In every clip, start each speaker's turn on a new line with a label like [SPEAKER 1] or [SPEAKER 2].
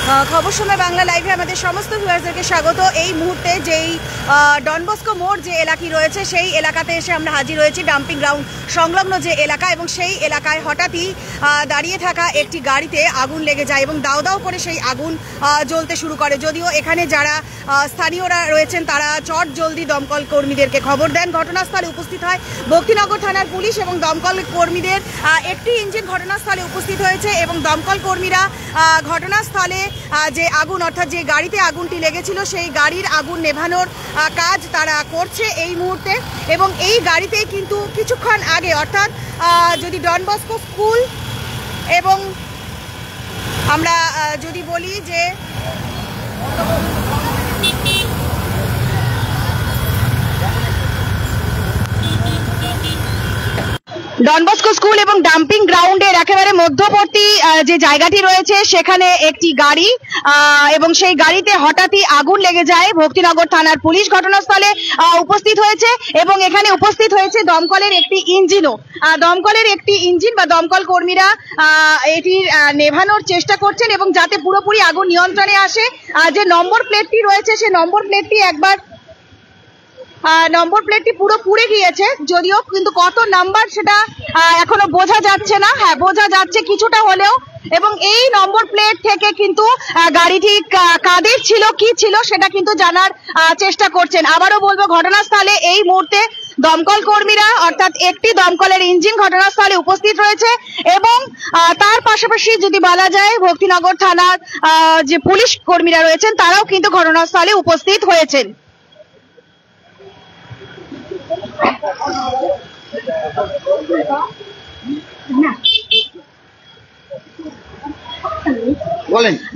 [SPEAKER 1] খবর সময় বাংলা লাইভে আমাদের সমস্ত ভিউয়ার্সদেরকে স্বাগত। এই মুহূর্তে যেই ডন বস্কো মোড় যে এলাকি রয়েছে সেই এলাকাতে এসে আমরা হাজির হয়েছি, ডাম্পিং গ্রাউন্ড সংলগ্ন যে এলাকা, এবং সেই এলাকায় হঠাৎই দাঁড়িয়ে থাকা একটি গাড়িতে আগুন লেগে যায় এবং দাও দাও করে সেই আগুন জ্বলতে শুরু করে। যদিও এখানে যারা স্থানীয়রা রয়েছেন তারা চট জলদি দমকল কর্মীদেরকে খবর দেন। ঘটনাস্থলে উপস্থিত হয় ভক্তিনগর থানার পুলিশ এবং দমকল কর্মীদের একটি ইঞ্জিন ঘটনাস্থলে উপস্থিত হয়েছে এবং দমকল কর্মীরা ঘটনাস্থলে যে আগুন অর্থাৎ যে গাড়িতে আগুনটি লেগেছিল সেই গাড়ির আগুন নেভানোর কাজ তারা করছে এই মুহূর্তে। এবং এই গাড়িতেই কিন্তু কিছুক্ষণ আগে অর্থাৎ যদি ডন বস্কো স্কুল এবং আমরা যদি বলি যে ডন বস্কো স্কুল এবং ডাম্পিং গ্রাউন্ডের একেবারে মধ্যবর্তী যে জায়গাটি রয়েছে সেখানে একটি গাড়ি এবং সেই গাড়িতে হঠাৎই আগুন লেগে যায়। ভক্তিনগর থানার পুলিশ ঘটনাস্থলে উপস্থিত হয়েছে এবং এখানে উপস্থিত হয়েছে দমকলের একটি ইঞ্জিনও। দমকলের একটি ইঞ্জিন বা দমকল কর্মীরা এটির নেভানোর চেষ্টা করছেন এবং যাতে পুরোপুরি আগুন নিয়ন্ত্রণে আসে। যে নম্বর প্লেটটি রয়েছে সেই নম্বর প্লেটটি পুরো পুড়ে গিয়েছে, যদিও কিন্তু কত নাম্বার সেটা এখনো বোঝা যাচ্ছে না। হ্যাঁ, বোঝা যাচ্ছে কিছুটা হলেও। এবং এই নম্বর প্লেট থেকে কিন্তু গাড়িটি কাদের ছিল কি ছিল সেটা কিন্তু জানার চেষ্টা করছেন। আবারও বলবো, ঘটনাস্থলে এই মুহূর্তে দমকল কর্মীরা অর্থাৎ একটি দমকলের ইঞ্জিন ঘটনাস্থলে উপস্থিত রয়েছে এবং তার পাশাপাশি যদি বলা যায় ভক্তিনগর থানার যে পুলিশ কর্মীরা রয়েছেন তারাও কিন্তু ঘটনাস্থলে উপস্থিত হয়েছেন।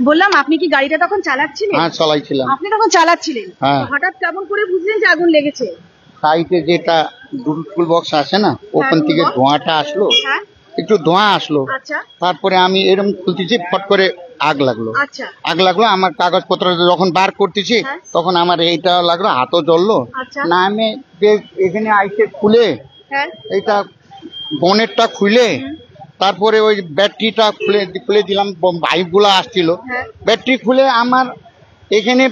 [SPEAKER 1] বললাম, আপনি কি গাড়িটা তখন চালাচ্ছিলেন?
[SPEAKER 2] হ্যাঁ, চালাইছিলাম।
[SPEAKER 1] আপনি তখন চালাচ্ছিলেন, হঠাৎ কেমন করে বুঝলেন যে আগুন লেগেছে?
[SPEAKER 2] সাইডে যেটা টুল বক্স আছে না, ওখান থেকে ধোঁয়াটা আসলো, একটু ধোঁয়া আসলো। তারপরে আমি এরকম খুলতেছি, ফট করে আগ লাগলো। আমার কাগজপত্র যখন বার করতেছি তখন আমার এইটা লাগলো, হাতও জ্বললো। না, আমি এখানে আইসে খুলে এইটা বনেটটা খুলে তারপরে ওই ব্যাটারিটা খুলে দিলাম। পাইপ গুলা আসছিল, ব্যাটারি খুলে আমার এখানে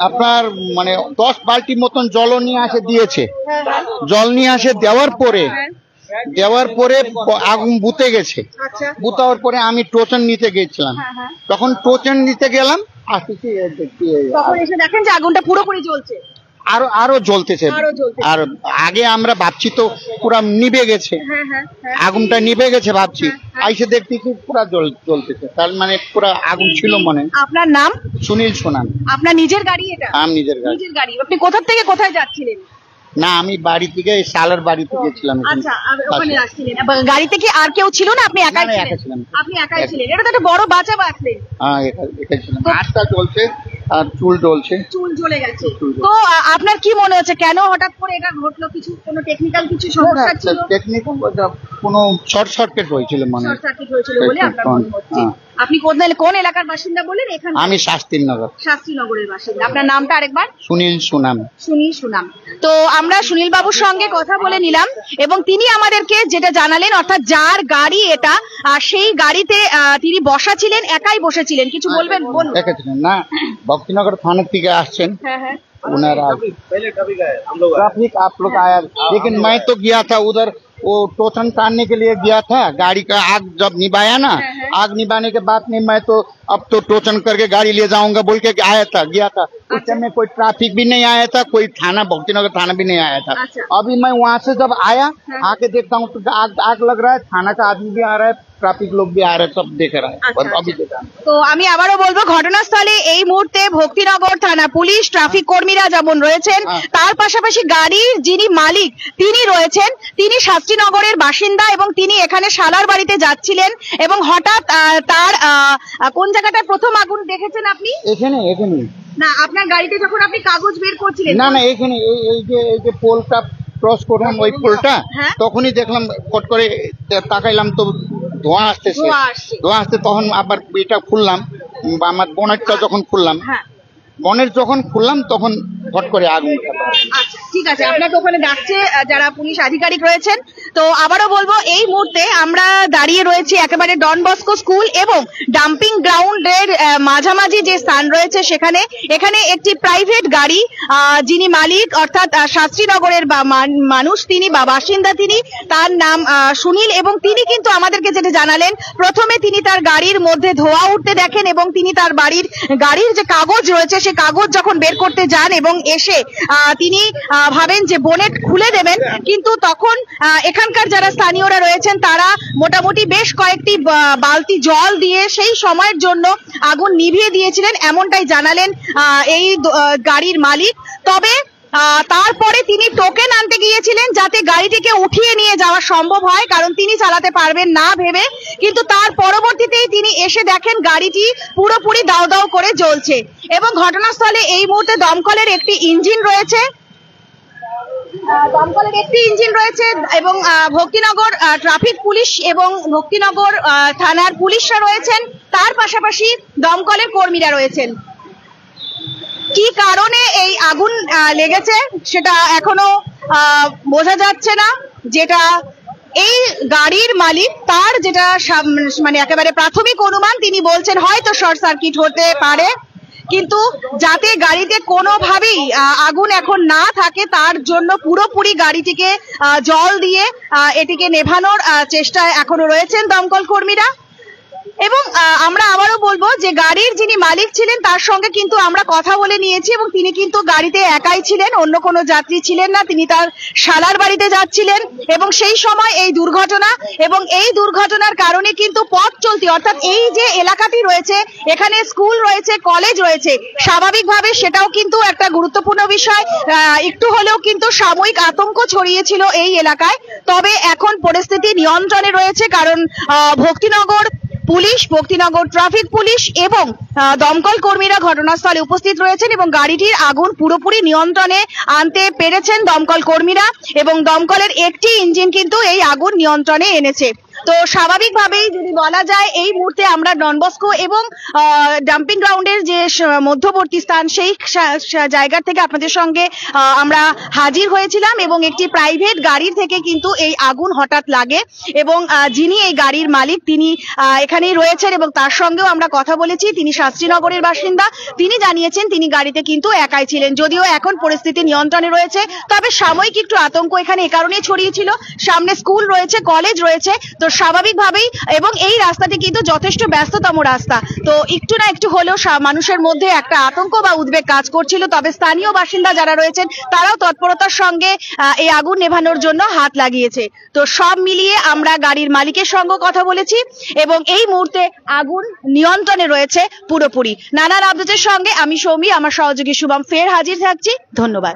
[SPEAKER 2] আপনার মানে 10 বালতি মতন জল নিয়ে আসে দিয়েছে। জল নিয়ে আসে দেওয়ার পরে আগুন বুতে গেছে। বুতার পরে আমি টোচন নিতে গেছিলাম, তখন টোচন নিতে গেলাম, আসতেছি
[SPEAKER 1] তখন এসে দেখেন যে আগুনটা পুরোপুরি জ্বলছে,
[SPEAKER 2] আরো জ্বলতেছে। আর আগে আমরা ভাবছি তো পুরা নিভে গেছে, আগুনটা নিভে গেছে ভাবছি, আইসে দেখতেছি পুরা জ্বলতেছে। তার মানে পুরা আগুন ছিল মনে।
[SPEAKER 1] আপনার নাম?
[SPEAKER 2] সুনীল সোনাম।
[SPEAKER 1] আপনার নিজের গাড়ি এটা?
[SPEAKER 2] আমি নিজের গাড়ি।
[SPEAKER 1] আপনি কোথা থেকে কোথায় যাচ্ছিলেন?
[SPEAKER 2] না, আমি বাড়ি থেকে সালার বাড়িতে গেছিলাম।
[SPEAKER 1] আচ্ছা, ওখানে আসছিলেন। গাড়িতে কি আর কেউ ছিল না? আপনি একাই ছিলেন? আপনি একাই ছিলেন। এটা তো একটা বড় বাঁচা বাঁচলেন।
[SPEAKER 2] হ্যাঁ, একাই ছিলাম। হাতটা জ্বলছে আর চুল
[SPEAKER 1] জ্বলে গেছে। তো আপনার কি মনে হচ্ছে কেন হঠাৎ করে এটা ঘটলো? কোনো টেকনিক্যাল কিছু সমস্যা ছিল?
[SPEAKER 2] টেকনিক্যাল কোনো শর্ট সার্কিট হয়েছিল মনে হয়।
[SPEAKER 1] বলে আপনার মনে হচ্ছে। আপনি কোন এলাকার বাসিন্দা বলেন? এখানে
[SPEAKER 2] আমি শাস্ত্রীনগরের
[SPEAKER 1] বাসিন্দা। আপনার নামটা আরেকবার?
[SPEAKER 2] সুনীল সুনাম।
[SPEAKER 1] তো আমরা সুনীল বাবুর সঙ্গে কথা বলে নিলাম এবং তিনি আমাদেরকে যেটা জানালেন, অর্থাৎ যার গাড়ি এটা সেই গাড়িতে তিনি বসা ছিলেন, একাই বসেছিলেন। কিছু বলবেন?
[SPEAKER 2] না, भक्तिनगर थाने থেকে আসছেন उन्होंने ट्रैफिक आप लोग आया, लेकिन मैं तो गया था उधर, वो टोचन टानने के लिए गया था। गाड़ी का आग जब निभाया ना, आग निभाने के बाद में मैं तो अब तो टोचन करके गाड़ी ले जाऊंगा बोल के गया था। उस समय कोई ट्रैफिक भी नहीं आया था, कोई थाना भक्तिनगर थाना भी नहीं आया था। अभी मैं वहाँ से जब आया, आके देखता हूँ तो आग लग रहा है, थाना का आदमी भी आ रहा है, ট্রাফিক লোক भी आ रहा है, सब देख रहा है।
[SPEAKER 1] তো আমি আবারও বলবো, ঘটনাস্থলে এই মুহূর্তে ভক্তিনগর থানা পুলিশ, ট্রাফিক কর্মীরা যেমন রয়েছেন, তার পাশাপাশি গাড়ির যিনি মালিক তিনি রয়েছেন, তিনি শাস্ত্রীনগরের বাসিন্দা এবং তিনি এখানে শালার বাড়িতে যাচ্ছিলেন এবং হঠাৎ তার কোন জায়গাটায় প্রথম আগুন দেখেছেন আপনি?
[SPEAKER 2] এখানে
[SPEAKER 1] না, আপনার গাড়িতে যখন আপনি কাগজ বের করছিলেন?
[SPEAKER 2] না, এখানে এই যে পোলটা ক্রস করলাম, ওই পোলটা তখনই দেখলাম, ফট করে তাকাইলাম তো ধোঁয়া আসতে তখন আবার এটা খুললাম, আমার বনেটটা যখন খুললাম তখন ফট করে আগুন উঠাতে পারে।
[SPEAKER 1] আচ্ছা ঠিক আছে, আপনাকে ওখানে ডাকছে যারা পুলিশ আধিকারিক রয়েছেন। তো আবারও বলবো এই মুহূর্তে আমরা দাঁড়িয়ে রয়েছি একেবারে ডন বস্কো স্কুল এবং ডাম্পিং গ্রাউন্ডের মাঝামাঝি যে স্থান রয়েছে সেখানে। এখানে একটি প্রাইভেট গাড়ি, যিনি মালিক অর্থাৎ শাস্ত্রীনগরের মানুষ তিনি বা বাসিন্দা, তিনি তার নাম সুনীল, এবং তিনি কিন্তু আমাদেরকে যেটা জানালেন, প্রথমে তিনি তার গাড়ির মধ্যে ধোঁয়া উঠতে দেখেন এবং তিনি তার গাড়ির যে কাগজ রয়েছে সে কাগজ যখন বের করতে যান এবং এসে তিনি ভাবেন যে বোনেট খুলে দেবেন, কিন্তু তখন এখানকার যারা স্থানীয়রা রয়েছেন তারা মোটামুটি বেশ কয়েকটি বালতি জল দিয়ে সেই সময়ের জন্য আগুন নিভিয়ে দিয়েছিলেন, এমনটাই জানালেন এই গাড়ির মালিক। তবে তারপরে তিনি টোকেন আনতে গিয়েছিলেন যাতে গাড়িটিকে উঠিয়ে নিয়ে যাওয়া সম্ভব হয়, কারণ তিনি চালাতে পারবেন না ভেবে, কিন্তু তার পরবর্তীতেই তিনি এসে দেখেন গাড়িটি পুরোপুরি দাউ দাউ করে জ্বলছে এবং ঘটনাস্থলে এই মুহূর্তে দমকলের একটি ইঞ্জিন রয়েছে এবং ভক্তিনগর ট্রাফিক পুলিশ এবং ভক্তিনগর থানার পুলিশরা রয়েছেন, তার পাশাপাশি দমকলের কর্মীরা রয়েছেন। কি কারণে এই আগুন লেগেছে সেটা এখনো বোঝা যাচ্ছে না। যেটা এই গাড়ির মালিক তার যেটা মানে একেবারে প্রাথমিক অনুমান, তিনি বলছেন হয়তো শর্ট সার্কিট হতে পারে, কিন্তু যাতে গাড়িতে কোনোভাবেই আগুন এখন না থাকে তার জন্য পুরোপুরি গাড়িটিকে জল দিয়ে এটিকে নেভানোর চেষ্টায় এখনো রয়েছেন দমকল কর্মীরা। এবং আমরা আবারও বলবো যে গাড়ির যিনি মালিক ছিলেন তার সঙ্গে কিন্তু আমরা কথা বলে নিয়েছি এবং তিনি কিন্তু গাড়িতে একাই ছিলেন, অন্য কোনো যাত্রী ছিলেন না, তিনি তার শালার বাড়িতে যাচ্ছিলেন এবং সেই সময় এই দুর্ঘটনা। এবং এই দুর্ঘটনার কারণে কিন্তু পথ চলতি অর্থাৎ এই যে এলাকাটি রয়েছে এখানে স্কুল রয়েছে, কলেজ রয়েছে, স্বাভাবিকভাবে সেটাও কিন্তু একটা গুরুত্বপূর্ণ বিষয়। একটু হলেও কিন্তু সাময়িক আতঙ্ক ছড়িয়েছিল এই এলাকায়, তবে এখন পরিস্থিতি নিয়ন্ত্রণে রয়েছে, কারণ Bhaktinagar police, Bhaktinagar traffic police এবং দমকল কর্মীরা ঘটনাস্থলে উপস্থিত রয়েছেন এবং গাড়িটির আগুন পুরোপুরি নিয়ন্ত্রণে আনতে পেরেছেন দমকল কর্মীরা এবং দমকলের একটি ইঞ্জিন কিন্তু এই আগুন নিয়ন্ত্রণে এনেছে। তো স্বাভাবিকভাবেই যদি বলা যায় এই মুহূর্তে আমরা ডন বস্কো এবং ডাম্পিং গ্রাউন্ডের যে মধ্যবর্তী স্থান সেই জায়গা থেকে আপনাদের সঙ্গে আমরা হাজির হয়েছিলাম এবং একটি প্রাইভেট গাড়ির থেকে কিন্তু এই আগুন হঠাৎ লাগে এবং যিনি এই গাড়ির মালিক তিনি এখানেই রয়েছেন এবং তার সঙ্গেও আমরা কথা বলেছি। তিনি শাস্ত্রীনগরের বাসিন্দা, তিনি জানিয়েছেন তিনি গাড়িতে কিন্তু একাই ছিলেন, যদিও এখন পরিস্থিতি নিয়ন্ত্রণে রয়েছে, তবে সাময়িক একটু আতঙ্ক এখানে এ কারণেই ছড়িয়েছিল, সামনে স্কুল রয়েছে, কলেজ রয়েছে, তো স্বাভাবিকভাবেই এবং এই রাস্তাটি কিন্তু যথেষ্ট ব্যস্ততম রাস্তা, তো একটু না একটু হলেও মানুষের মধ্যে একটা আতঙ্ক বা উদ্বেগ কাজ করছিল। তবে স্থানীয় বাসিন্দা যারা রয়েছেন তারাও তৎপরতার সঙ্গে এই আগুন নেভানোর জন্য হাত লাগিয়েছে। তো সব মিলিয়ে আমরা গাড়ির মালিকের সঙ্গে কথা বলেছি এবং এই মুহূর্তে আগুন নিয়ন্ত্রণে রয়েছে পুরোপুরি। নানান আপডেটের সঙ্গে আমি সৌমি, আমার সহযোগী শুভম ফের হাজির থাকছি। ধন্যবাদ।